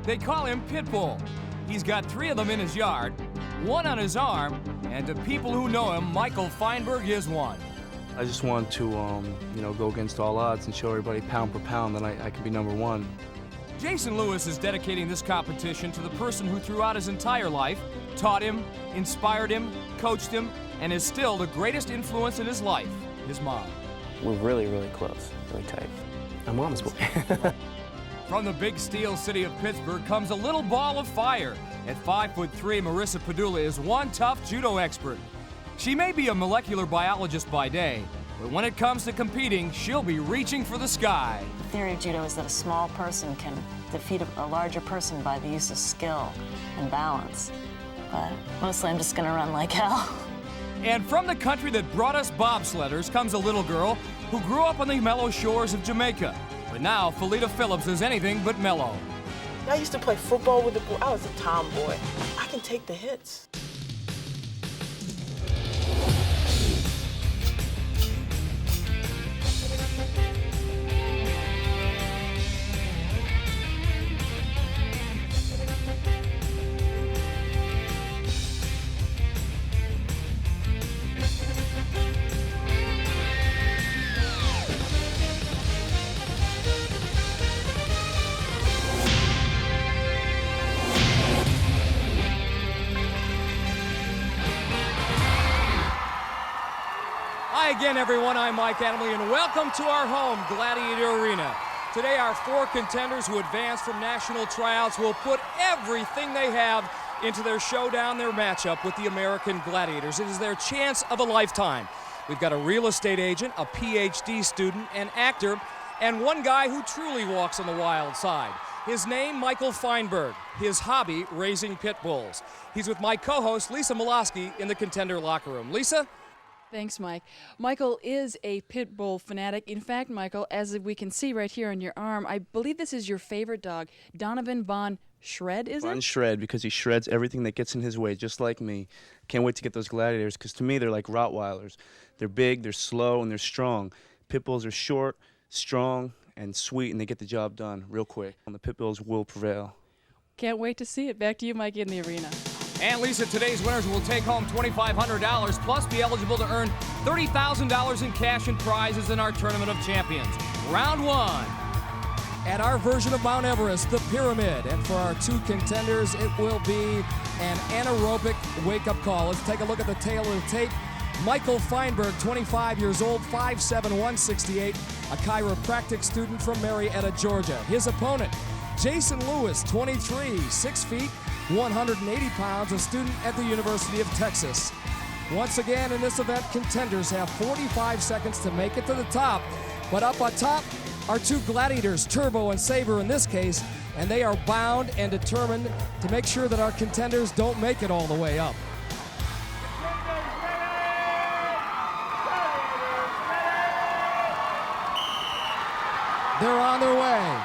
They call him Pitbull. He's got 3 of them in his yard, 1 on his arm, and to people who know him, Michael Feinberg is one. I just want to, go against all odds and show everybody pound per pound that I can be #1. Jason Lewis is dedicating this competition to the person who throughout his entire life taught him, inspired him, coached him, and is still the greatest influence in his life, his mom. We're really, really close, really tight. I'm mama's boy. From the big steel city of Pittsburgh comes a little ball of fire. At 5'3", Marisa Pedulla is one tough judo expert. She may be a molecular biologist by day, but when it comes to competing, she'll be reaching for the sky. The theory of judo is that a small person can defeat a larger person by the use of skill and balance. But mostly I'm just gonna run like hell. And from the country that brought us bobsledders comes a little girl who grew up on the mellow shores of Jamaica. But now Felita Phillips is anything but mellow. I used to play football with the boy. I was a tomboy. I can take the hits. Hi again, everyone. I'm Mike Adamley, and welcome to our home, Gladiator Arena. Today, our 4 contenders who advance from national tryouts will put everything they have into their showdown, their matchup with the American Gladiators. It is their chance of a lifetime. We've got a real estate agent, a PhD student, an actor, and one guy who truly walks on the wild side. His name, Michael Feinberg. His hobby, raising pit bulls. He's with my co-host, Lisa Miloski, in the Contender locker room. Lisa? Thanks, Mike. Michael is a pit bull fanatic. In fact, Michael, as we can see right here on your arm, I believe this is your favorite dog, Donovan Von Shred, is it? Von Shred, because he shreds everything that gets in his way, just like me. Can't wait to get those Gladiators, because to me they're like Rottweilers. They're big, they're slow, and they're strong. Pit bulls are short, strong, and sweet, and they get the job done real quick. And the pit bulls will prevail. Can't wait to see it. Back to you, Mike, in the arena. And Lisa, today's winners will take home $2,500 plus be eligible to earn $30,000 in cash and prizes in our Tournament of Champions. Round 1. At our version of Mount Everest, the Pyramid. And for our 2 contenders, it will be an anaerobic wake-up call. Let's take a look at the tail of the tape. Michael Feinberg, 25 years old, 5'7", 168, a chiropractic student from Marietta, Georgia. His opponent, Jason Lewis, 23, 6 feet, 180 pounds, a student at the University of Texas. Once again, in this event, contenders have 45 seconds to make it to the top. But up on top are 2 gladiators, Turbo and Saber in this case, and they are bound and determined to make sure that our contenders don't make it all the way up. They're on their way.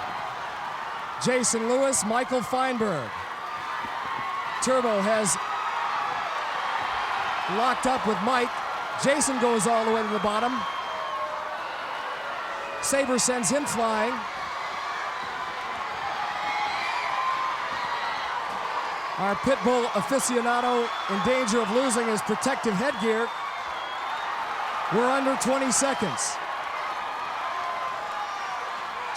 Jason Lewis, Michael Feinberg. Turbo has locked up with Mike. Jason goes all the way to the bottom. Saber sends him flying. Our pit bull aficionado in danger of losing his protective headgear. We're under 20 seconds.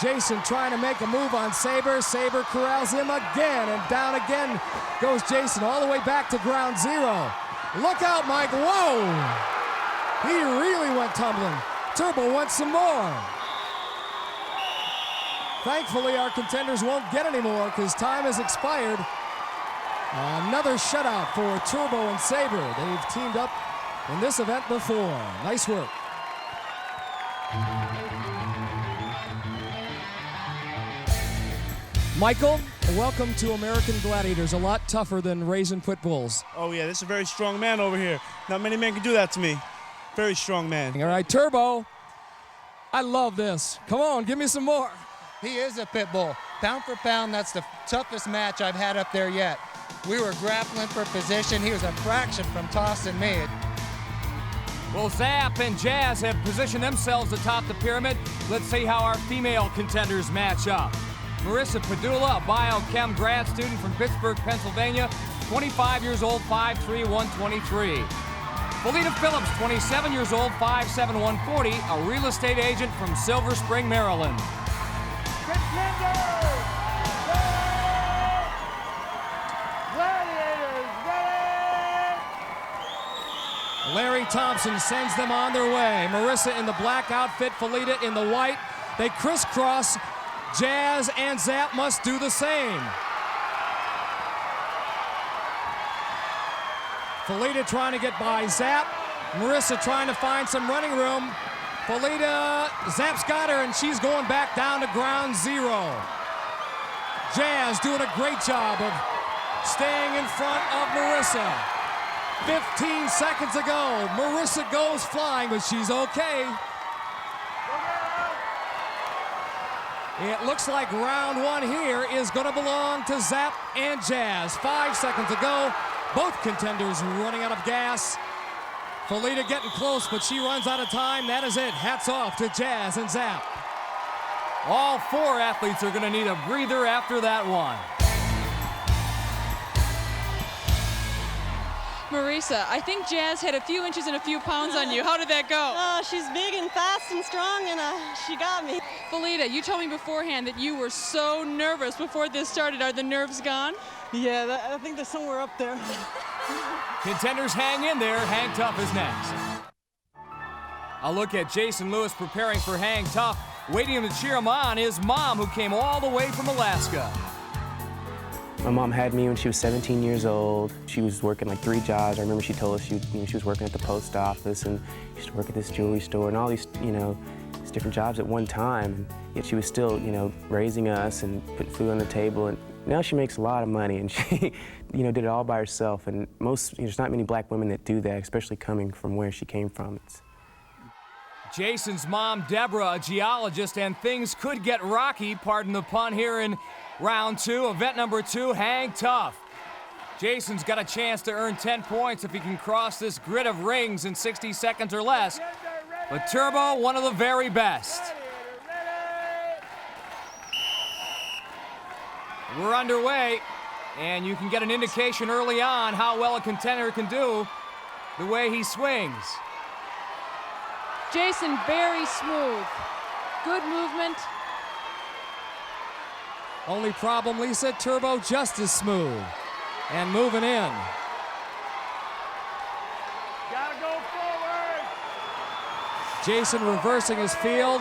Jason trying to make a move on Saber. Saber corrals him again, and down again goes Jason all the way back to ground zero. Look out, Mike. Whoa! He really went tumbling. Turbo wants some more. Thankfully, our contenders won't get any more because time has expired. Another shutout for Turbo and Saber. They've teamed up in this event before. Nice work. Michael, welcome to American Gladiators. A lot tougher than raising pit bulls. Oh yeah, this is a very strong man over here. Not many men can do that to me. Very strong man. All right, Turbo. I love this. Come on, give me some more. He is a pit bull. Pound for pound, that's the toughest match I've had up there yet. We were grappling for position. He was a fraction from tossing me. Well, Zap and Jazz have positioned themselves atop the pyramid. Let's see how our female contenders match up. Marisa Pedulla, a biochem grad student from Pittsburgh, Pennsylvania, 25 years old, 5'3", 123. Felita Phillips, 27 years old, 5'7", 140, a real estate agent from Silver Spring, Maryland. Contenders! Gladiators, ready! Larry Thompson sends them on their way. Marisa in the black outfit, Felita in the white. They crisscross. Jazz and Zap must do the same. Felita trying to get by Zap. Marisa trying to find some running room. Felita, Zap's got her, and she's going back down to ground zero. Jazz doing a great job of staying in front of Marisa. 15 seconds ago, Marisa goes flying, but she's okay. It looks like round one here is going to belong to Zap and Jazz. 5 seconds ago, both contenders running out of gas. Felita getting close, but she runs out of time. That is it. Hats off to Jazz and Zap. All four athletes are going to need a breather after that one. Marisa, I think Jazz had a few inches and a few pounds on you. How did that go? Oh, she's big and fast and strong, and she got me. Felita, you told me beforehand that you were so nervous before this started. Are the nerves gone? Yeah, I think they're somewhere up there. Contenders hang in there. Hang Tough is next. A look at Jason Lewis preparing for Hang Tough. Waiting to cheer him on is Mom, who came all the way from Alaska. My mom had me when she was 17 years old. She was working like 3 jobs. I remember she told us she was working at the post office and she used to work at this jewelry store and all these, these different jobs at one time. And yet she was still, raising us and putting food on the table. And now she makes a lot of money and she, did it all by herself. And there's not many black women that do that, especially coming from where she came from. Jason's mom, Deborah, a geologist, and things could get rocky, pardon the pun, here in round 2, event number 2, Hang Tough. Jason's got a chance to earn 10 points if he can cross this grid of rings in 60 seconds or less. But Turbo, one of the very best. We're underway, and you can get an indication early on how well a contender can do the way he swings. Jason, very smooth. Good movement. Only problem, Lisa, Turbo just as smooth. And moving in. Gotta go forward! Jason reversing his field.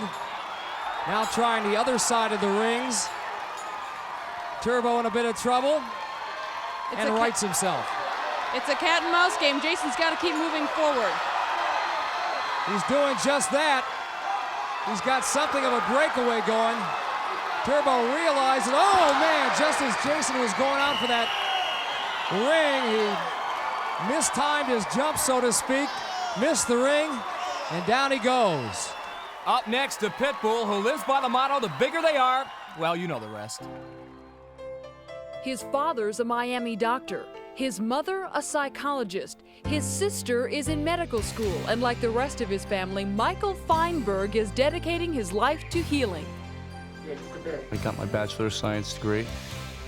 Now trying the other side of the rings. Turbo in a bit of trouble. And rights himself. It's a cat and mouse game. Jason's got to keep moving forward. He's doing just that. He's got something of a breakaway going. Turbo realizes, oh man, just as Jason was going out for that ring, he mistimed his jump, so to speak, missed the ring, and down he goes. Up next, a Pitbull who lives by the motto, the bigger they are, well, you know the rest. His father's a Miami doctor. His mother, a psychologist. His sister is in medical school, and like the rest of his family, Michael Feinberg is dedicating his life to healing. I got my Bachelor of Science degree,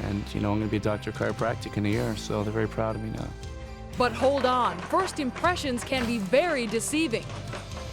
and I'm going to be a doctor of chiropractic in a year, so they're very proud of me now. But hold on, first impressions can be very deceiving.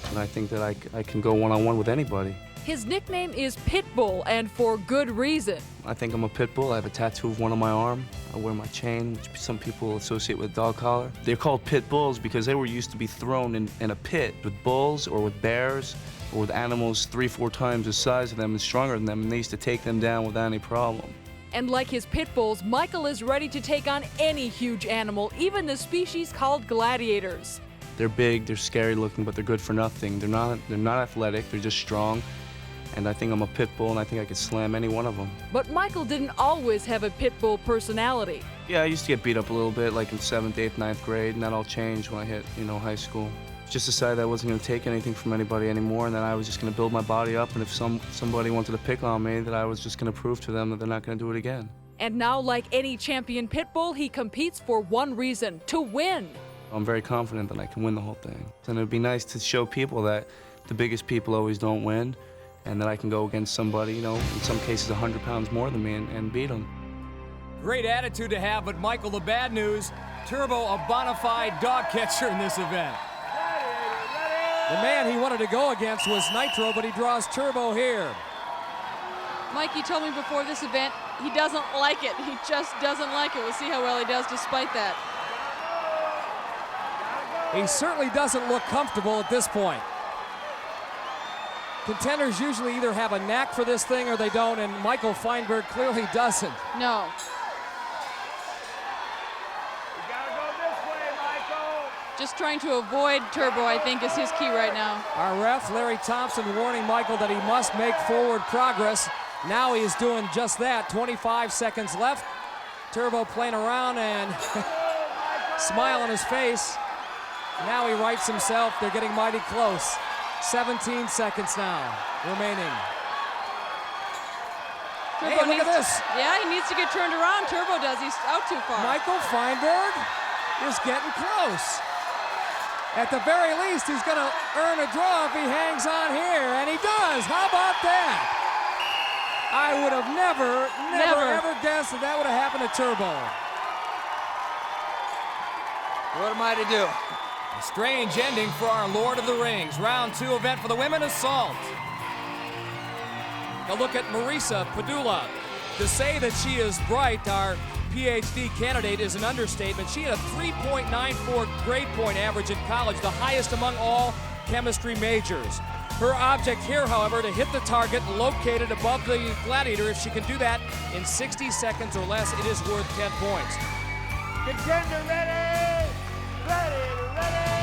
And I think that I can go one-on-one with anybody. His nickname is Pitbull, and for good reason. I think I'm a Pitbull. I have a tattoo of one on my arm. I wear my chain, which some people associate with a dog collar. They're called pit bulls because they were used to be thrown in a pit with bulls or with bears or with animals 3-4 times the size of them and stronger than them, and they used to take them down without any problem. And like his pit bulls, Michael is ready to take on any huge animal, even the species called gladiators. They're big, they're scary looking, but they're good for nothing. They're not athletic, they're just strong. And I think I'm a pit bull, and I think I could slam any one of them. But Michael didn't always have a pit bull personality. Yeah, I used to get beat up a little bit, like in 7th, 8th, 9th grade, and that all changed when I hit, high school. Just decided I wasn't going to take anything from anybody anymore, and that I was just going to build my body up, and if somebody wanted to pick on me, that I was just going to prove to them that they're not going to do it again. And now, like any champion pit bull, he competes for one reason: to win. I'm very confident that I can win the whole thing. And it would be nice to show people that the biggest people always don't win, and that I can go against somebody, you know, in some cases 100 pounds more than me and beat them. Great attitude to have, but Michael, the bad news, Turbo, a bona fide dog catcher in this event. The man he wanted to go against was Nitro, but he draws Turbo here. Mike, you told me before this event he doesn't like it. He just doesn't like it. We'll see how well he does despite that. He certainly doesn't look comfortable at this point. Contenders usually either have a knack for this thing or they don't, and Michael Feinberg clearly doesn't. No. Just trying to avoid Turbo, I think, is his key right now. Our ref, Larry Thompson, warning Michael that he must make forward progress. Now he is doing just that. 25 seconds left. Turbo playing around and smile on his face. Now he rights himself. They're getting mighty close. 17 seconds now remaining. Turbo hey, look at this. Yeah, he needs to get turned around. Turbo does. He's out too far. Michael Feinberg is getting close. At the very least, he's going to earn a draw if he hangs on here, and he does. How about that? I would have never ever guessed that that would have happened to Turbo. What am I to do? A strange ending for our Lord of the Rings. Round 2 event for the women assault. A look at Marisa Pedulla. To say that she is bright, our PhD candidate, is an understatement. She had a 3.94 grade point average in college, the highest among all chemistry majors. Her object here, however, to hit the target located above the Gladiator. If she can do that in 60 seconds or less, it is worth 10 points. Contender ready! Gladiator ready!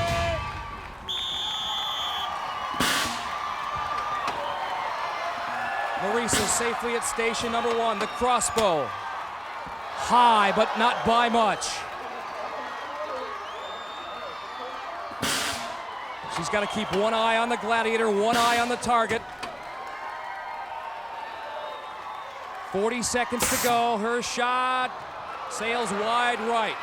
Marisa safely at station number 1, the crossbow. High, but not by much. She's got to keep one eye on the Gladiator, one eye on the target. 40 seconds to go. Her shot sails wide right.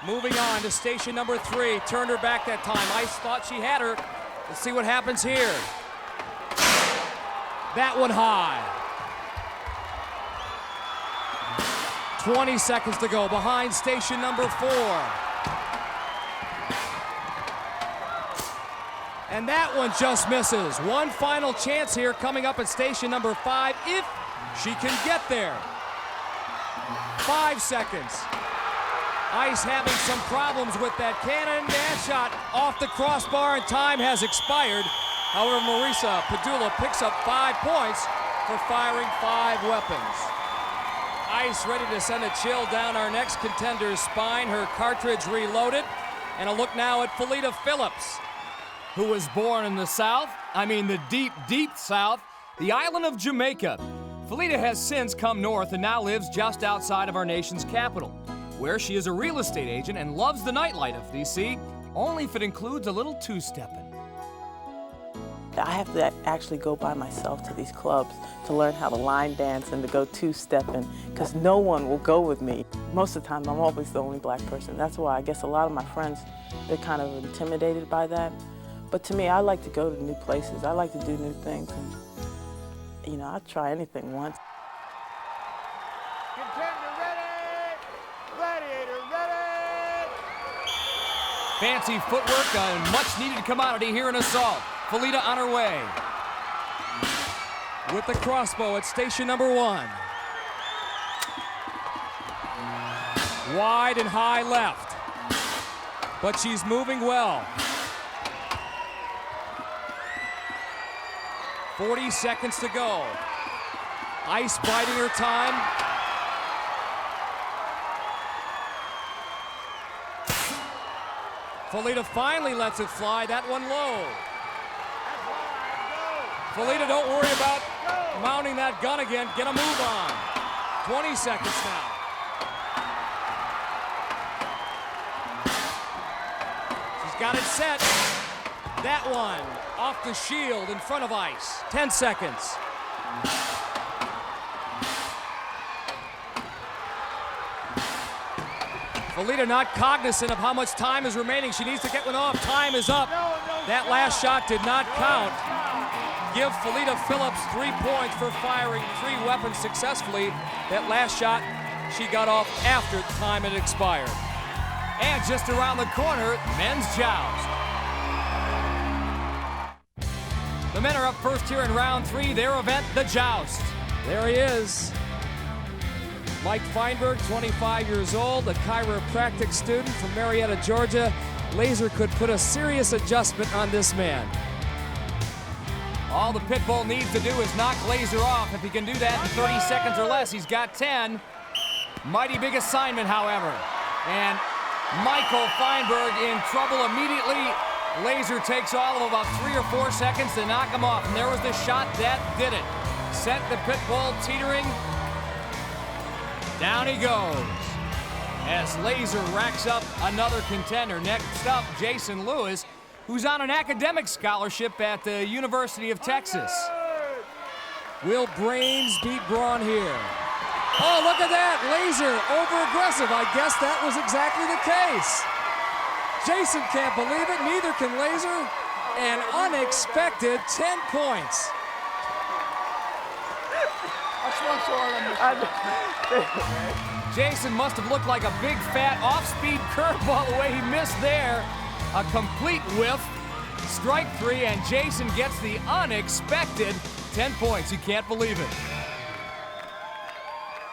Moving on to station number 3. Turned her back that time. Ice thought she had her. Let's see what happens here. That one high. 20 seconds to go behind station number 4. And that one just misses. One final chance here coming up at station number 5 if she can get there. 5 seconds. Ice having some problems with that cannon. That shot off the crossbar and time has expired. However, Marisa Pedulla picks up 5 points for firing 5 weapons. Ice ready to send a chill down our next contender's spine. Her cartridge reloaded. And a look now at Felita Phillips, who was born in the South, the deep, deep South, the island of Jamaica. Felita has since come north and now lives just outside of our nation's capital, where she is a real estate agent and loves the nightlife of DC, only if it includes a little two-stepping. I have to actually go by myself to these clubs to learn how to line dance and to go two-stepping, because no one will go with me. Most of the time, I'm always the only black person. That's why I guess a lot of my friends, they're kind of intimidated by that. But to me, I like to go to new places. I like to do new things. And, I'd try anything once. Contender ready! Gladiator ready! Fancy footwork and much needed commodity here in assault. Felita on her way. With the crossbow at station number 1. Wide and high left. But she's moving well. 40 seconds to go. Ice biding her time. Felita finally lets it fly. That one low. Felita, don't worry about mounting that gun again. Get a move on. 20 seconds now. She's got it set. That one off the shield in front of Ice. 10 seconds. Felita not cognizant of how much time is remaining. She needs to get one off. Time is up. That last shot did not count. give Felita Phillips 3 points for firing 3 weapons successfully. That last shot she got off after time had expired. And just around the corner, men's joust. The men are up first here in round 3, their event, the joust. There he is. Mike Feinberg, 25 years old, a chiropractic student from Marietta, Georgia. Laser could put a serious adjustment on this man. All the pit bull needs to do is knock Laser off. If he can do that in 30 seconds or less, he's got 10. Mighty big assignment, however. And Michael Feinberg in trouble immediately. Laser takes all of about 3 or 4 seconds to knock him off. And there was the shot that did it. Set the pit bull teetering. Down he goes as Laser racks up another contender. Next up, Jason Lewis, who's on an academic scholarship at the University of Texas. Will brains beat brawn here? Oh, look at that, Laser, over-aggressive. I guess that was exactly the case. Jason can't believe it, neither can Laser. An unexpected 10 points. Jason must have looked like a big, fat, off-speed curveball the way he missed there. A complete whiff, strike 3, and Jason gets the unexpected 10 points. You can't believe it.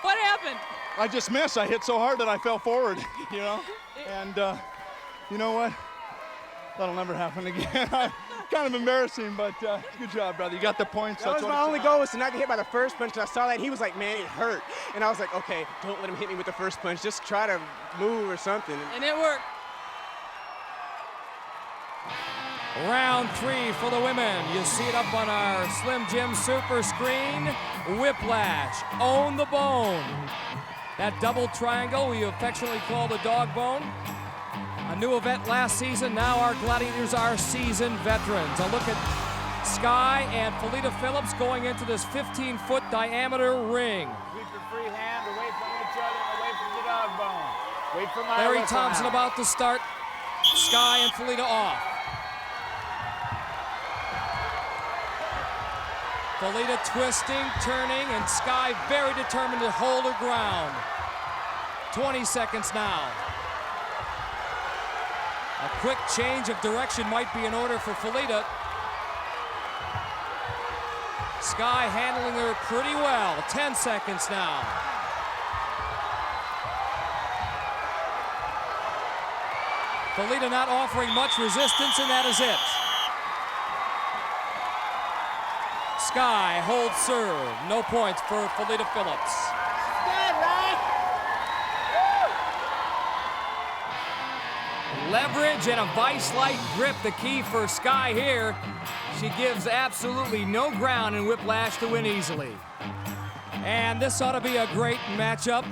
What happened? I just missed. I hit so hard that I fell forward, you know? And you know what? That'll never happen again. Kind of embarrassing, but good job, brother. You got the points. That was my only goal, was to not get hit by the first punch. And I saw that, he was like, man, it hurt. And I was like, okay, don't let him hit me with the first punch. Just try to move or something. And it worked. Round 3 for the women. You see it up on our Slim Jim super screen. Whiplash, own the bone. That double triangle we affectionately call the dog bone. A new event last season, now our Gladiators are seasoned veterans. A look at Sky and Felita Phillips going into this 15-foot diameter ring. Keep your free hand away from each other and away from the dog bone. Wait for my Larry Thompson about to start. Sky and Felita off. Felita twisting, turning, and Sky very determined to hold her ground. 20 seconds now. A quick change of direction might be in order for Felita. Sky handling her pretty well. 10 seconds now. Felita not offering much resistance, and that is it. Sky holds serve. No points for Felita Phillips. Leverage and a vice-like grip, the key for Sky here. She gives absolutely no ground in Whiplash to win easily. And this ought to be a great matchup.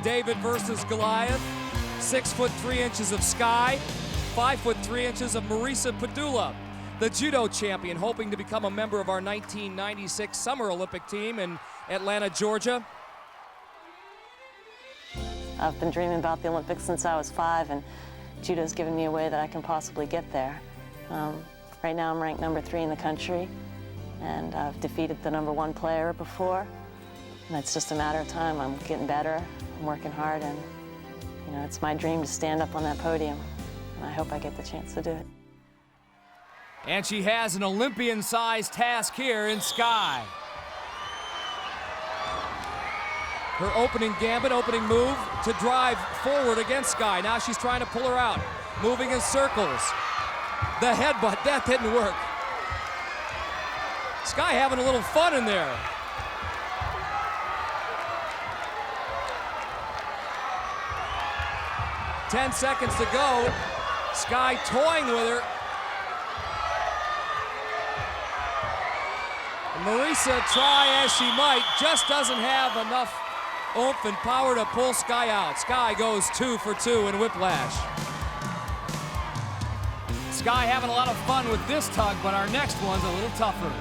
David versus Goliath. 6 foot 3 inches of Sky, 5 foot 3 inches of Marisa Pedulla, the judo champion, hoping to become a member of our 1996 Summer Olympic team in Atlanta, Georgia. I've been dreaming about the Olympics since I was 5, and judo's given me a way that I can possibly get there. Right now I'm ranked number 3 in the country, and I've defeated the number 1 player before, and it's just a matter of time. I'm getting better, I'm working hard, and you know, it's my dream to stand up on that podium, and I hope I get the chance to do it. And she has an Olympian-sized task here in Sky. Her opening gambit, opening move to drive forward against Sky. Now she's trying to pull her out, moving in circles. The headbutt, that didn't work. Sky having a little fun in there. Ten seconds to go. Sky toying with her. Marisa, try as she might, just doesn't have enough oomph and power to pull Sky out. Sky goes 2 for 2 in Whiplash. Sky having a lot of fun with this tug, but our next one's a little tougher.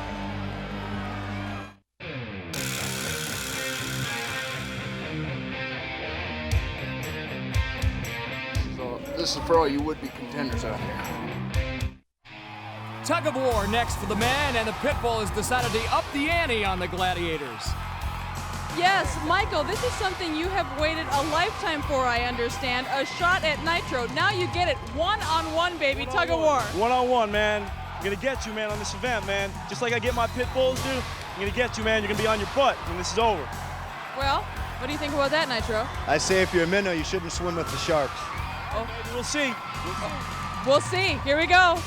So this is for all you would-be contenders out here. Tug of war next for the men, and the Pitbull has decided to up the ante on the Gladiators. Yes, Michael, this is something you have waited a lifetime for, I understand. A shot at Nitro. Now you get it. One-on-one, baby. Tug of war. One-on-one, man. I'm going to get you, man, on this event, man. Just like I get my pit bulls, dude, I'm going to get you, man. You're going to be on your butt when this is over. Well, what do you think about that, Nitro? I say if you're a minnow, you shouldn't swim with the sharks. Oh. We'll see. We'll see. Here we go.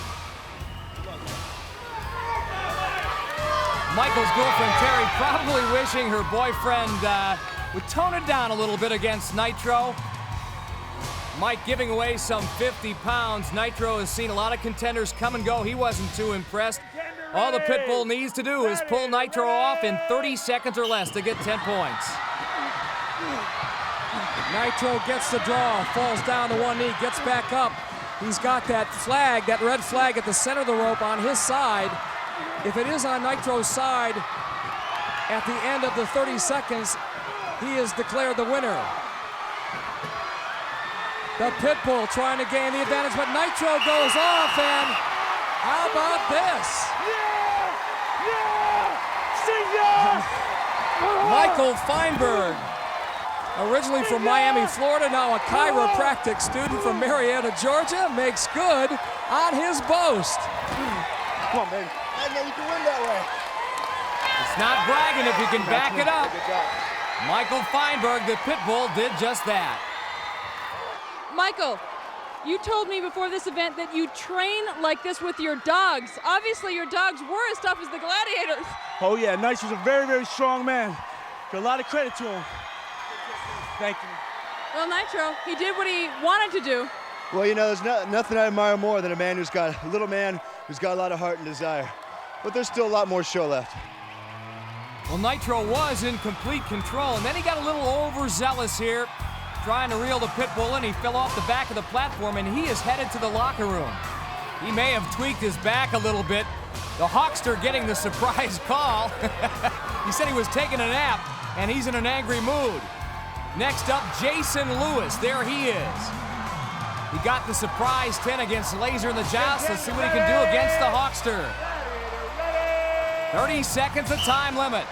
Michael's girlfriend, Terry, probably wishing her boyfriend would tone it down a little bit against Nitro. Mike giving away some 50 pounds. Nitro has seen a lot of contenders come and go. He wasn't too impressed. All the Pitbull needs to do is pull Nitro off in 30 seconds or less to get 10 points. Nitro gets the draw, falls down to one knee, gets back up. He's got that flag, that red flag at the center of the rope on his side. If it is on Nitro's side, at the end of the 30 seconds, he is declared the winner. The Pitbull trying to gain the advantage, but Nitro goes off, and how about this? Michael Feinberg, originally from Miami, Florida, now a chiropractic student from Marietta, Georgia, makes good on his boast. Come on, baby. I know you can win that way. It's not bragging if you can back it up. Michael Feinberg, the Pitbull, did just that. Michael, you told me before this event that you train like this with your dogs. Obviously, your dogs were as tough as the Gladiators. Oh, yeah. Nice was a very, very strong man. Got a lot of credit to him. Thank you. Well, Nitro, he did what he wanted to do. Well, you know, there's nothing I admire more than a little man who's got a lot of heart and desire. But there's still a lot more show left. Well, Nitro was in complete control, and then he got a little overzealous here, trying to reel the Pitbull in. He fell off the back of the platform, and he is headed to the locker room. He may have tweaked his back a little bit. The Hawkster getting the surprise call. He said he was taking a nap, and he's in an angry mood. Next up, Jason Lewis. There he is. He got the surprise 10 against Laser in the Joust. Let's see what he can do against the Hawkster. 30 seconds of time limit.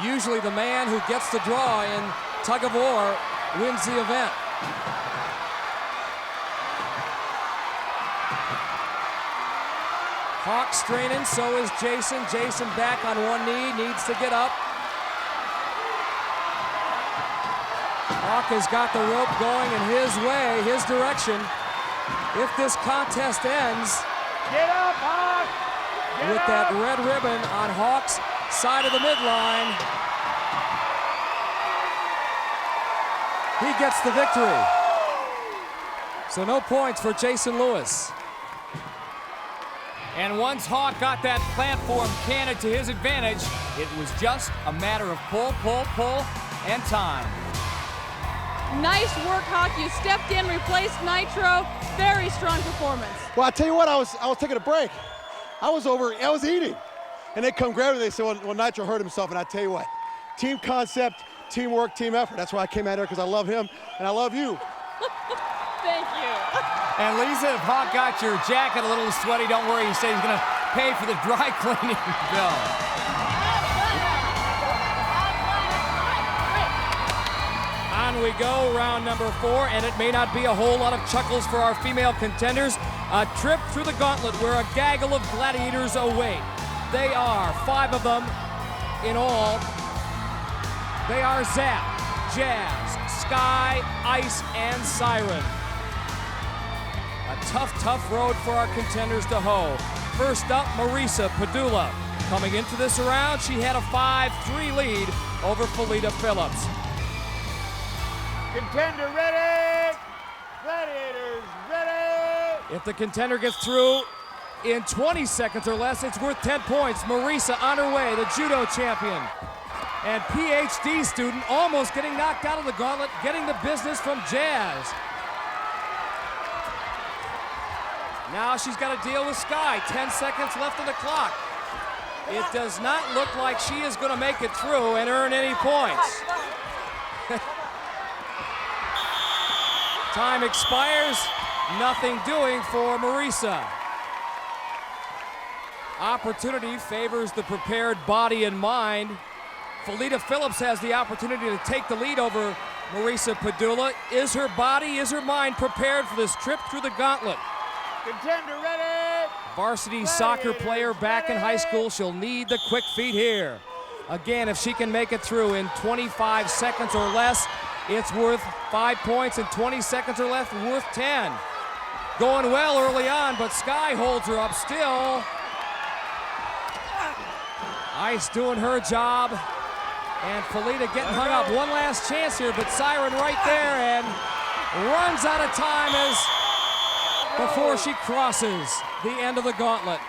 Usually the man who gets the draw in tug of war wins the event. Hawk straining, so is Jason. Jason back on one knee, needs to get up. Hawk has got the rope going in his way, his direction. If this contest ends, get up, Hawk! Get with up. that red ribbon on Hawk's side of the midline, he gets the victory. So no points for Jason Lewis. And once Hawk got that platform canted to his advantage, it was just a matter of pull, and time. Nice work, Hawk. You stepped in, replaced Nitro. Very strong performance. Well, I tell you what, I was taking a break. I was eating. And they come grab me, they said, well, Nitro hurt himself, and I tell you what, team concept, teamwork, team effort. That's why I came out here, because I love him, and I love you. Thank you. And Lisa, if Hawk got your jacket a little sweaty, don't worry. He said he's going to pay for the dry cleaning bill. On we go, round number 4, and it may not be a whole lot of chuckles for our female contenders. A trip through the gauntlet where a gaggle of gladiators await. They are 5 of them in all. They are Zap, Jazz, Sky, Ice, and Siren. A tough road for our contenders to hoe. First up, Marisa Pedulla. Coming into this round, she had a 5-3 lead over Felita Phillips. Contender ready! Gladiators ready! If the contender gets through in 20 seconds or less, it's worth 10 points. Marisa on her way, the judo champion. And PhD student almost getting knocked out of the gauntlet, getting the business from Jazz. Now she's got to deal with Sky. 10 seconds left on the clock. It does not look like she is going to make it through and earn any points. Time expires. Nothing doing for Marisa. Opportunity favors the prepared body and mind. Felita Phillips has the opportunity to take the lead over Marisa Pedulla. Is her body, is her mind prepared for this trip through the gauntlet? Contender ready. Varsity soccer player back in high school. She'll need the quick feet here. Again, if she can make it through in 25 seconds or less, it's worth 5 points. In 20 seconds or less, worth 10. Going well early on, but Sky holds her up still. Ice doing her job. And Felita getting hung up. One last chance here, but Siren right there and runs out of time before she crosses the end of the gauntlet.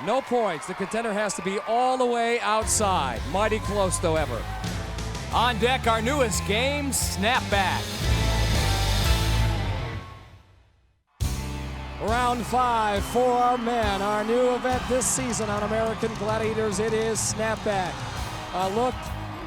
No points. The contender has to be all the way outside. Mighty close, though, ever. On deck, our newest game, Snapback. Round 5 for our men. Our new event this season on American Gladiators, it is Snapback. A look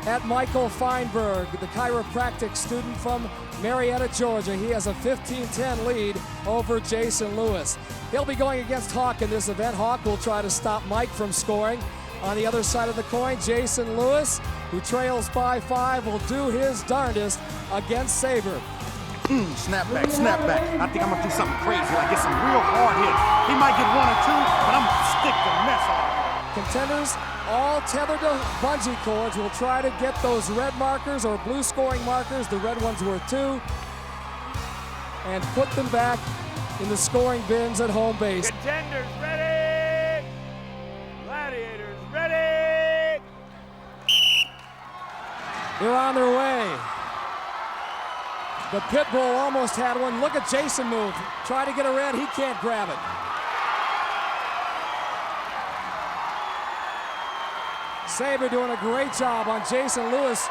at Michael Feinberg, the chiropractic student from Marietta, Georgia. He has a 15-10 lead over Jason Lewis. He'll be going against Hawk in this event. Hawk will try to stop Mike from scoring. On the other side of the coin, Jason Lewis, who trails by 5, will do his darndest against Saber. Snapback, snapback. I think I'm gonna do something crazy, like get some real hard hits. He might get 1 or 2, but I'm gonna stick the mess out of him. Contenders, all tethered to bungee cords, will try to get those red markers or blue scoring markers, the red one's worth 2, and put them back in the scoring bins at home base. Contenders ready. Gladiators ready. They're on their way. The pit bull almost had one. Look at Jason move. Try to get a red, he can't grab it. Saber doing a great job on Jason Lewis.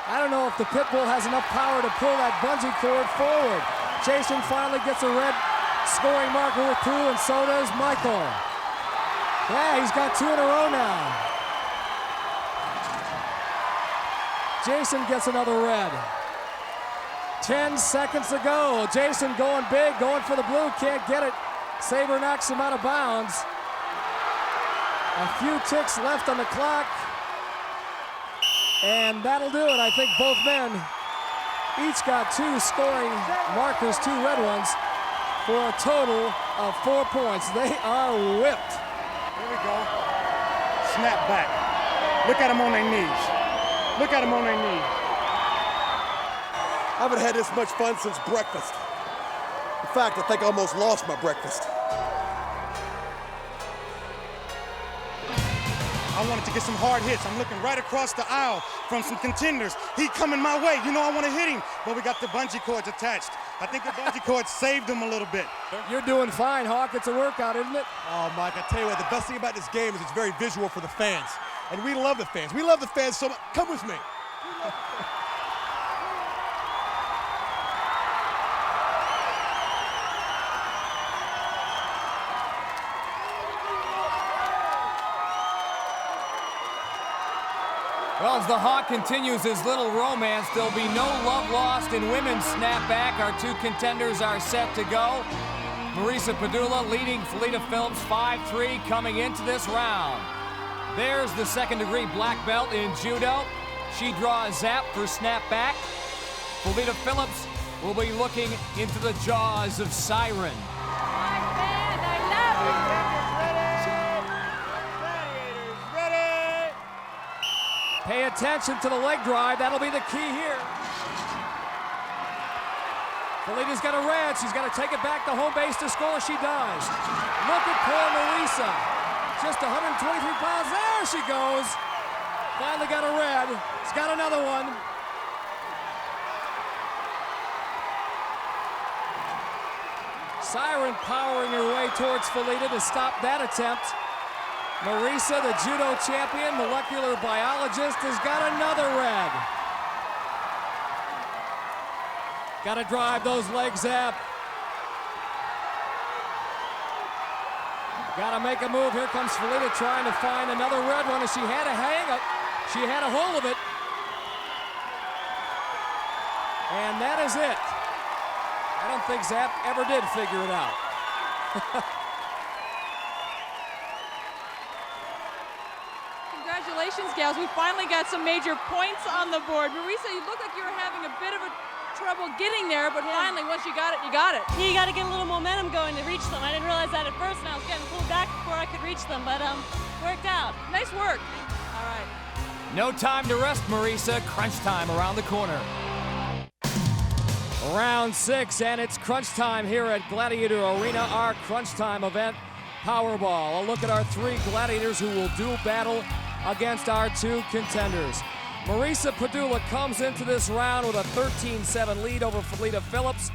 I don't know if the pit bull has enough power to pull that bungee cord forward. Jason finally gets a red scoring marker with 2, and so does Michael. Yeah, he's got 2 in a row now. Jason gets another red. 10 seconds to go. Jason going big, going for the blue, can't get it. Saber knocks him out of bounds. A few ticks left on the clock. And that'll do it. I think both men each got 2 scoring markers, 2 red ones, for a total of 4 points. They are whipped. Here we go. Snap back. Look at them on their knees. Look at them on their knees. I haven't had this much fun since breakfast. In fact, I think I almost lost my breakfast. I wanted to get some hard hits. I'm looking right across the aisle from some contenders. He coming my way. You know I want to hit him, but we got the bungee cords attached. I think the bungee cords saved him a little bit. You're doing fine, Hawk. It's a workout, isn't it? Oh, Mike, I tell you what, the best thing about this game is it's very visual for the fans. And we love the fans. We love the fans so much. Come with me. Well, as the Hawk continues his little romance, there'll be no love lost in women's snapback. Our 2 contenders are set to go. Marisa Pedulla leading Felita Phillips 5-3 coming into this round. There's the 2nd-degree black belt in judo. She draws zap for snapback. Felita Phillips will be looking into the jaws of Siren. Pay attention to the leg drive. That'll be the key here. Felita's got a red. She's got to take it back to home base to score. She does. Look at poor Marisa. Just 123 pounds. There she goes. Finally got a red. She's got another one. Siren powering her way towards Felita to stop that attempt. Marisa, the judo champion, molecular biologist, has got another red. Got to drive those legs up. Got to make a move. Here comes Felita trying to find another red one. As she had a hang up, she had a hold of it. And that is it. I don't think Zap ever did figure it out. Congratulations, gals. We finally got some major points on the board. Marisa, you look like you were having a bit of a trouble getting there, but finally, once you got it, you got it. You got to get a little momentum going to reach them. I didn't realize that at first, and I was getting pulled back before I could reach them, but worked out. Nice work. All right. No time to rest, Marisa. Crunch time around the corner. Round 6, and it's crunch time here at Gladiator Arena, our crunch time event, Powerball. A look at our 3 Gladiators who will do battle against our 2 contenders. Marisa Pedulla comes into this round with a 13-7 lead over Felita Phillips.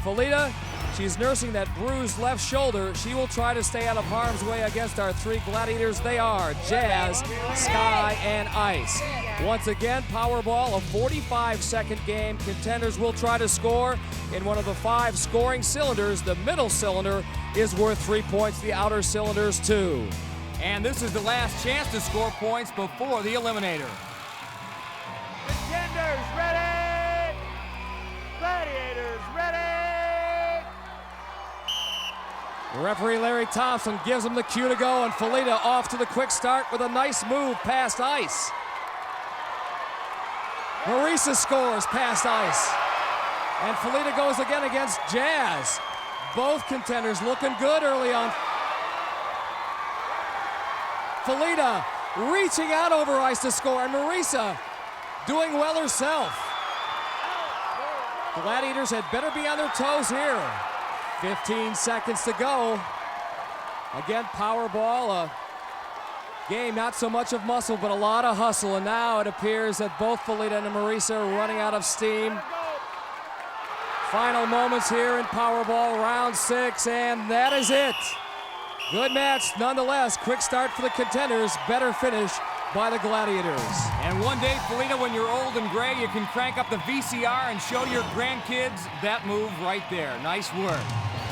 Felita, she's nursing that bruised left shoulder. She will try to stay out of harm's way against our 3 Gladiators. They are Jazz, Sky, and Ice. Once again, Powerball, a 45-second game. Contenders will try to score in one of the 5 scoring cylinders. The middle cylinder is worth 3 points, the outer cylinders 2. And this is the last chance to score points before the eliminator. Contenders ready! Gladiators ready! Referee Larry Thompson gives him the cue to go, and Felita off to the quick start with a nice move past Ice. Marisa scores past Ice. And Felita goes again against Jazz. Both contenders looking good early on. Felita reaching out over Ice to score, and Marisa doing well herself. Gladiators had better be on their toes here. 15 seconds to go. Again, Powerball, a game not so much of muscle, but a lot of hustle. And now it appears that both Felita and Marisa are running out of steam. Final moments here in Powerball, round 6, and that is it. Good match nonetheless. Quick start for the contenders, better finish by the Gladiators. And one day, Felita, when you're old and gray, you can crank up the VCR and show your grandkids that move right there. Nice work.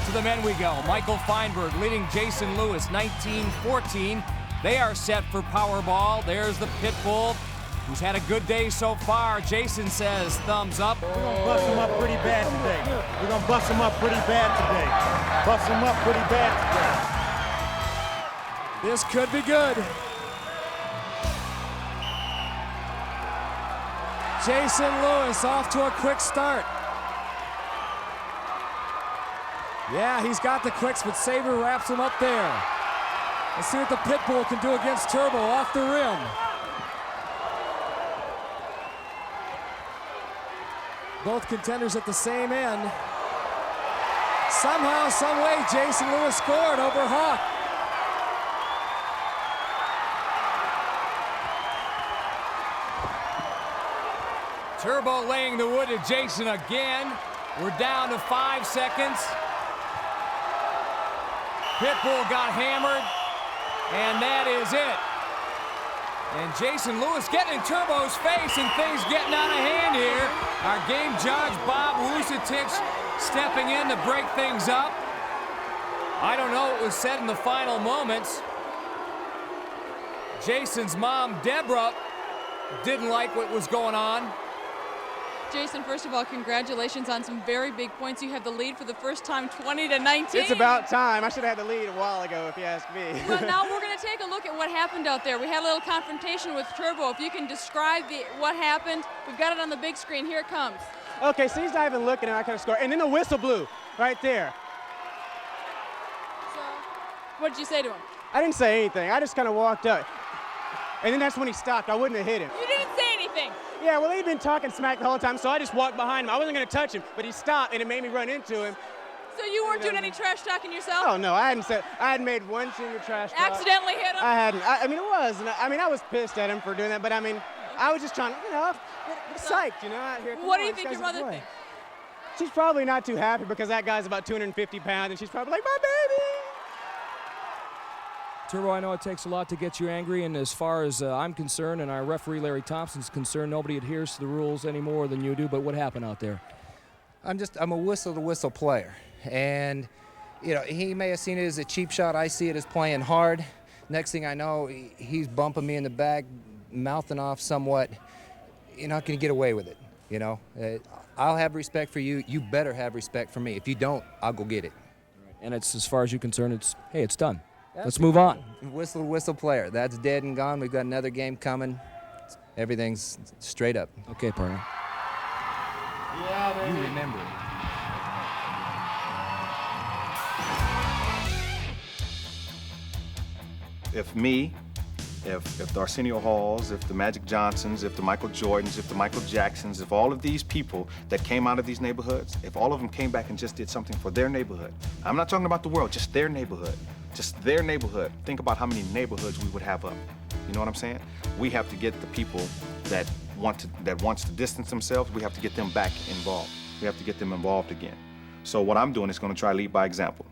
To the men we go. Michael Feinberg leading Jason Lewis, 19-14. They are set for Powerball. There's the Pitbull, who's had a good day so far. Jason says thumbs up. We're gonna bust him up pretty bad today. We're gonna bust him up pretty bad today. Bust him up pretty bad today. This could be good. Jason Lewis off to a quick start. Yeah, he's got the quicks, but Saber wraps him up there. Let's see what the Pitbull can do against Turbo off the rim. Both contenders at the same end. Somehow, some way, Jason Lewis scored over Hawk. Turbo laying the wood to Jason again. We're down to 5 seconds. Pitbull got hammered, and that is it. And Jason Lewis getting in Turbo's face, and things getting out of hand here. Our game judge, Bob Wusatich, stepping in to break things up. I don't know what was said in the final moments. Jason's mom, Deborah, didn't like what was going on. Jason, first of all, congratulations on some very big points. You have the lead for the first time, 20-19. It's about time. I should have had the lead a while ago, if you ask me. Well, now we're going to take a look at what happened out there. We had a little confrontation with Turbo. If you can describe what happened. We've got it on the big screen. Here it comes. Okay, so he's not even looking, and I kind of score. And then the whistle blew right there. So, what did you say to him? I didn't say anything. I just kind of walked up. And then that's when he stopped. I wouldn't have hit him. You didn't say anything. Yeah, well, he'd been talking smack the whole time, so I just walked behind him. I wasn't going to touch him, but he stopped, and it made me run into him. So you weren't doing any trash talking yourself? Oh, no, I hadn't made one single trash talk. Accidentally hit him? I hadn't. I mean, it was. I was pissed at him for doing that, but I mean, I was just trying to, get psyched, out here. What do you think your mother thinks? She's probably not too happy because that guy's about 250 pounds, and she's probably like, my baby! Turbo, I know it takes a lot to get you angry, and as far as I'm concerned and our referee Larry Thompson's concerned, nobody adheres to the rules any more than you do, but what happened out there? I'm a whistle-to-whistle player, and he may have seen it as a cheap shot. I see it as playing hard. Next thing I know, he's bumping me in the back, mouthing off somewhat. You're not going to get away with it, I'll have respect for you. You better have respect for me. If you don't, I'll go get it. And it's, as far as you're concerned, it's done. Let's move on. Whistle, whistle player. That's dead and gone. We've got another game coming. Everything's straight up. Okay, partner. Yeah, baby. You remember. If the Arsenio Halls, if the Magic Johnsons, if the Michael Jordans, if the Michael Jacksons, if all of these people that came out of these neighborhoods, if all of them came back and just did something for their neighborhood, I'm not talking about the world, just their neighborhood, think about how many neighborhoods we would have up. You know what I'm saying? We have to get the people that wants to distance themselves, we have to get them back involved. We have to get them involved again. So what I'm doing is going to try to lead by example.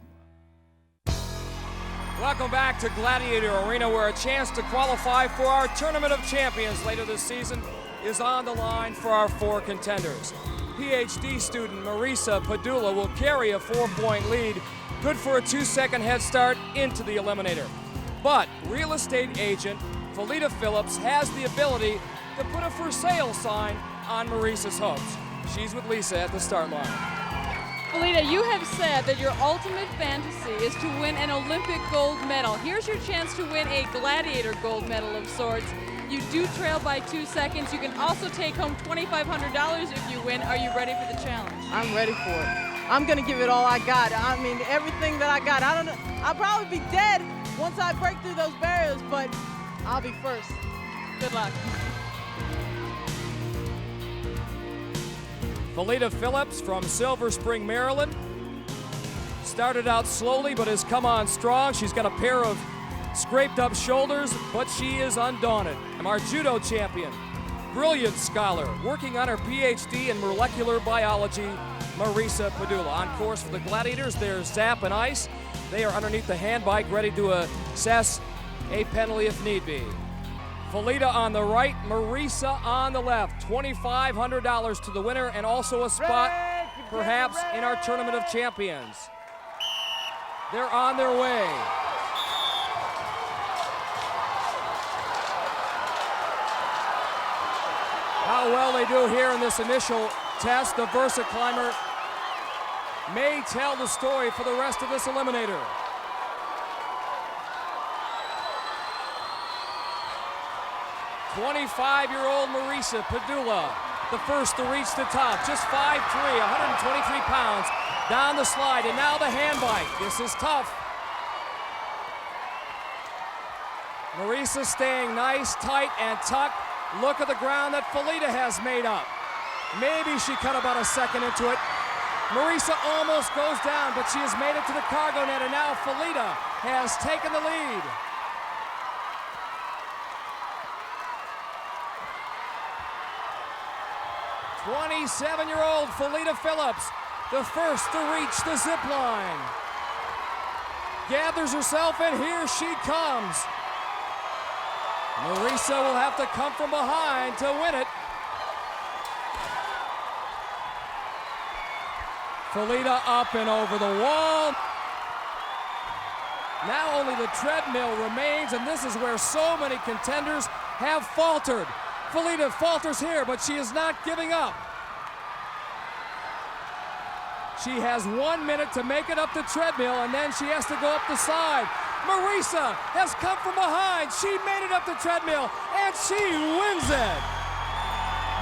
Welcome back to Gladiator Arena, where a chance to qualify for our Tournament of Champions later this season is on the line for our 4 contenders. PhD student Marisa Pedulla will carry a 4-point lead, good for a 2-second head start into the eliminator. But real estate agent Felita Phillips has the ability to put a for sale sign on Marisa's hopes. She's with Lisa at the start line. Felita, you have said that your ultimate fantasy is to win an Olympic gold medal. Here's your chance to win a Gladiator gold medal of sorts. You do trail by 2 seconds. You can also take home $2,500 if you win. Are you ready for the challenge? I'm ready for it. I'm gonna give it all I got. I mean, everything that I got. I don't know. I'll probably be dead once I break through those barriers, but I'll be first. Good luck. Felita Phillips from Silver Spring, Maryland. Started out slowly, but has come on strong. She's got a pair of scraped up shoulders, but she is undaunted. And our judo champion, brilliant scholar, working on her PhD in molecular biology, Marisa Pedulla. On course for the Gladiators, there's Zap and Ice. They are underneath the hand bike, ready to assess a penalty if need be. Felita on the right, Marisa on the left. $2,500 to the winner and also a spot perhaps in our Tournament of Champions. They're on their way. How well they do here in this initial test, the Versa climber may tell the story for the rest of this eliminator. 25-year-old Marisa Pedulla, the first to reach the top, just 5'3", 123 pounds, down the slide, and now the hand bike. This is tough. Marisa staying nice, tight, and tucked. Look at the ground that Felita has made up. Maybe she cut about a second into it. Marisa almost goes down, but she has made it to the cargo net, and now Felita has taken the lead. '27-year-old Felita Phillips, the first to reach the zip line. Gathers herself, and here she comes. Marisa will have to come from behind to win it. Felita up and over the wall. Now only the treadmill remains, and this is where so many contenders have faltered. Felita falters here, but she is not giving up. She has 1 minute to make it up the treadmill, and then she has to go up the side. Marisa has come from behind. She made it up the treadmill, and she wins it.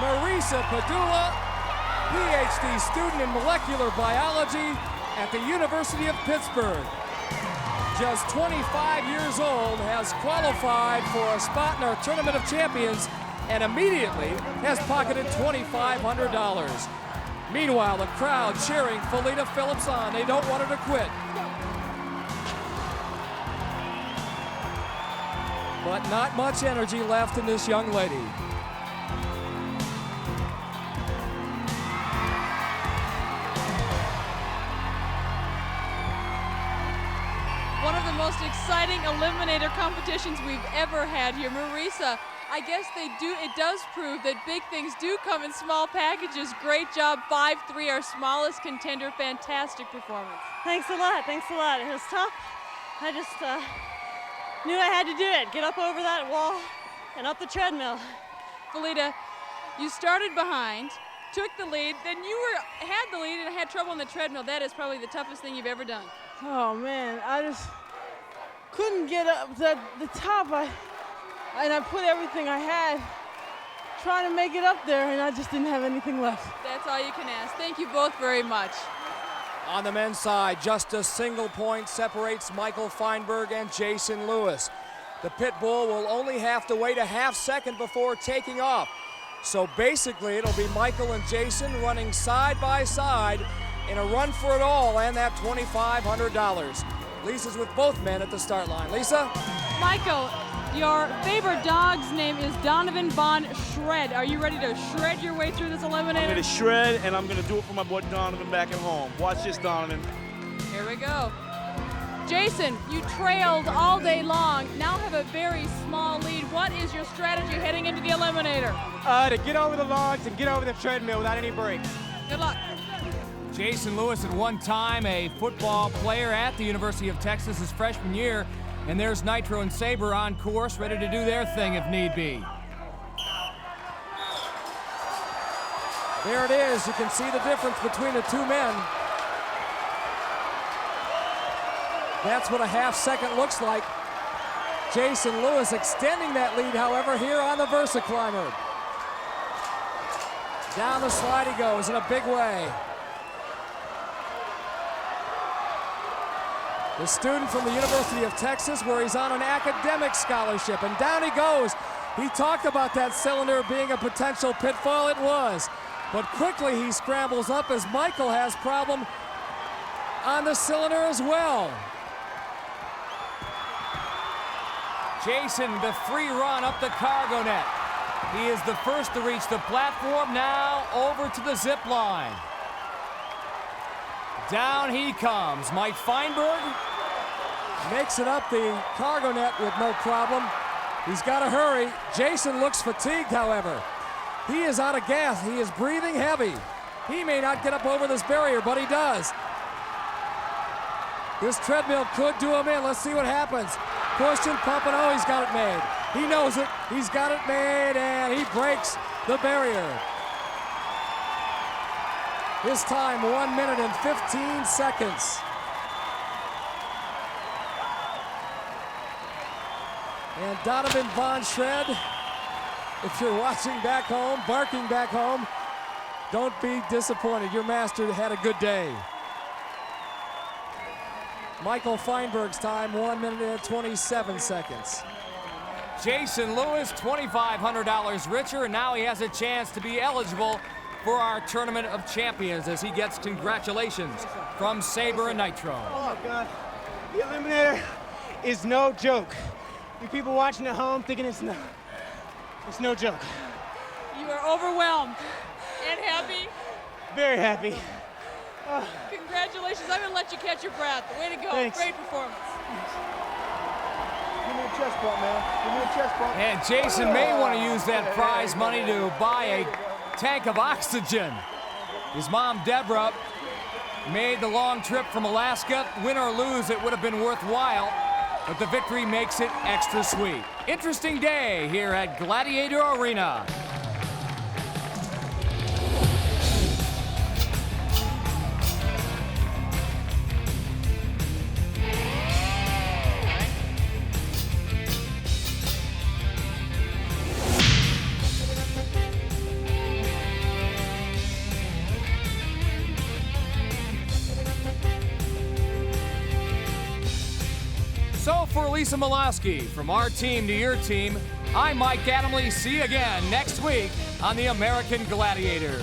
Marisa Pedulla, PhD student in molecular biology at the University of Pittsburgh. Just 25 years old, has qualified for a spot in our Tournament of Champions, and immediately has pocketed $2,500. Meanwhile, the crowd cheering Felita Phillips on. They don't want her to quit. But not much energy left in this young lady. One of the most exciting eliminator competitions we've ever had here. Marisa, I guess it does prove that big things do come in small packages. Great job, 5'3", our smallest contender. Fantastic performance. Thanks a lot, thanks a lot. It was tough. I just knew I had to do it. Get up over that wall and up the treadmill. Felita, you started behind, took the lead, then you had the lead and had trouble on the treadmill. That is probably the toughest thing you've ever done. Oh man, couldn't get up to the top. And I put everything I had trying to make it up there, and I just didn't have anything left. That's all you can ask. Thank you both very much. On the men's side, just a single point separates Michael Feinberg and Jason Lewis. The pit bull will only have to wait a half second before taking off. So basically, it'll be Michael and Jason running side by side in a run for it all and that $2,500. Lisa's with both men at the start line. Lisa? Michael, your favorite dog's name is Donovan Von Shred. Are you ready to shred your way through this eliminator? I'm going to shred, and I'm going to do it for my boy Donovan back at home. Watch this, Donovan. Here we go. Jason, you trailed all day long, now have a very small lead. What is your strategy heading into the eliminator? To get over the logs and get over the treadmill without any breaks. Good luck. Jason Lewis, at one time a football player at the University of Texas his freshman year, and there's Nitro and Sabre on course, ready to do their thing if need be. There it is. You can see the difference between the two men. That's what a half second looks like. Jason Lewis extending that lead, however, here on the Versa Climber. Down the slide he goes in a big way. The student from the University of Texas, where he's on an academic scholarship, and down he goes. He talked about that cylinder being a potential pitfall. It was. But quickly he scrambles up as Michael has problem on the cylinder as well. Jason, the free run up the cargo net. He is the first to reach the platform, now over to the zip line. Down he comes. Mike Feinberg makes it up the cargo net with no problem. He's got to hurry. Jason looks fatigued, however. He is out of gas. He is breathing heavy. He may not get up over this barrier, but he does. This treadmill could do him in. Let's see what happens. Pushing, pumping. Oh, he's got it made. He knows it. He's got it made, and he breaks the barrier. His time, 1 minute and 15 seconds. And Donovan Von Shred, if you're watching back home, barking back home, don't be disappointed. Your master had a good day. Michael Feinberg's time, 1 minute and 27 seconds. Jason Lewis, $2,500 richer, and now he has a chance to be eligible for our Tournament of Champions as he gets congratulations from Sabre and Nitro. Oh my God, the eliminator is no joke. You people watching at home thinking it's no joke. You are overwhelmed and happy. Very happy. Congratulations. I'm going to let you catch your breath. Way to go. Thanks. Great performance. Give me a chest bump, man. Give me a chest bump. And Jason may want to use that prize money to buy a tank of oxygen. His mom, Deborah, made the long trip from Alaska. Win or lose, it would have been worthwhile, but the victory makes it extra sweet. Interesting day here at Gladiator Arena. So for Lisa Milowski, from our team to your team, I'm Mike Adamle. See you again next week on the American Gladiators.